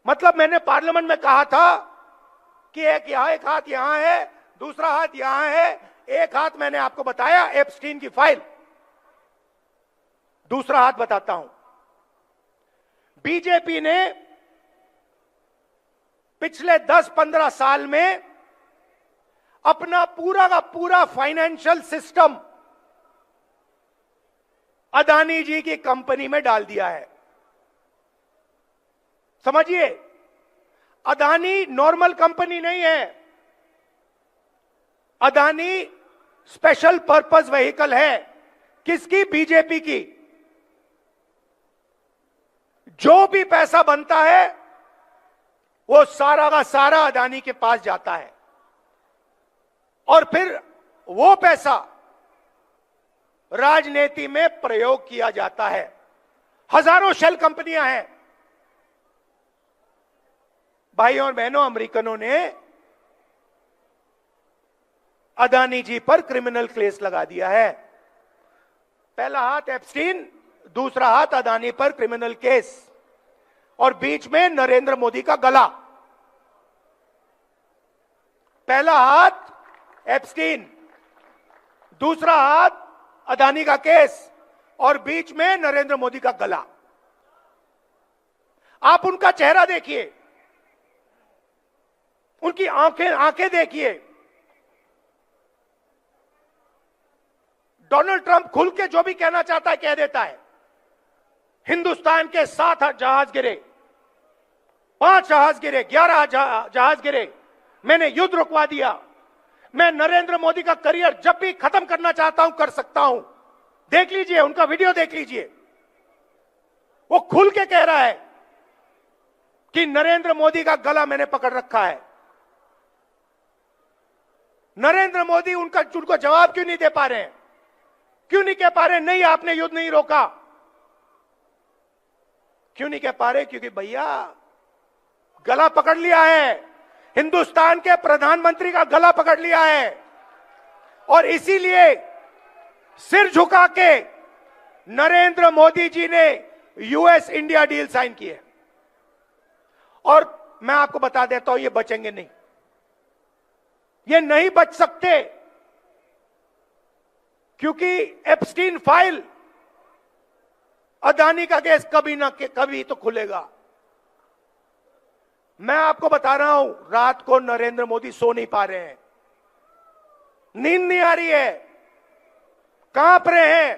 मतलब मैंने पार्लियामेंट में कहा था कि एक हाथ यहां है, दूसरा हाथ यहां है। एक हाथ मैंने आपको बताया एप्स्टीन की फाइल, दूसरा हाथ बताता हूं। बीजेपी ने पिछले 10-15 साल में अपना पूरा का पूरा फाइनेंशियल सिस्टम अदानी जी की कंपनी में डाल दिया है। समझिए, अदानी नॉर्मल कंपनी नहीं है, अदानी स्पेशल पर्पस व्हीकल है। किसकी? बीजेपी की। जो भी पैसा बनता है वो सारा का सारा अदानी के पास जाता है और फिर वो पैसा राजनीति में प्रयोग किया जाता है। हजारों शेल कंपनियां हैं। भाइयों और बहनों, अमेरिकनों ने अदानी जी पर क्रिमिनल केस लगा दिया है। पहला हाथ एप्स्टीन, दूसरा हाथ अदानी पर क्रिमिनल केस, और बीच में नरेंद्र मोदी का गला। पहला हाथ एप्स्टीन, दूसरा हाथ अदानी का केस, और बीच में नरेंद्र मोदी का गला। आप उनका चेहरा देखिए, उनकी आंखें देखिए। डोनाल्ड ट्रंप खुल के जो भी कहना चाहता है कह देता है। हिंदुस्तान के 7 जहाज गिरे, 5 जहाज गिरे, 11 जहाज गिरे, मैंने युद्ध रुकवा दिया। मैं नरेंद्र मोदी का करियर जब भी खत्म करना चाहता हूं कर सकता हूं। देख लीजिए, उनका वीडियो देख लीजिए। वो खुल के कह रहा है कि नरेंद्र मोदी का गला मैंने पकड़ रखा है। नरेंद्र मोदी उनको जवाब क्यों नहीं दे पा रहे हैं? क्यों नहीं कह पा रहे नहीं आपने युद्ध नहीं रोका? क्यों नहीं कह पा रहे? क्योंकि भैया गला पकड़ लिया है, हिंदुस्तान के प्रधानमंत्री का गला पकड़ लिया है, और इसीलिए सिर झुका के नरेंद्र मोदी जी ने यूएस इंडिया डील साइन की है। और मैं आपको बता देता हूं, ये बचेंगे नहीं, ये नहीं बच सकते, क्योंकि एप्स्टीन फाइल, अदानी का केस कभी तो खुलेगा। मैं आपको बता रहा हूं, रात को नरेंद्र मोदी सो नहीं पा रहे हैं, नींद नहीं आ रही है, कांप रहे हैं।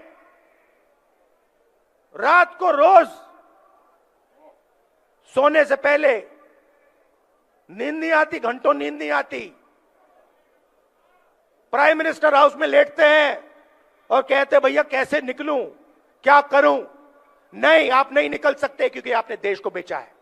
रात को रोज सोने से पहले नींद नहीं आती, घंटों नींद नहीं आती। प्राइम मिनिस्टर हाउस में लेटते हैं और कहते हैं भैया कैसे निकलूं, क्या करूं? नहीं, आप नहीं निकल सकते, क्योंकि आपने देश को बेचा है।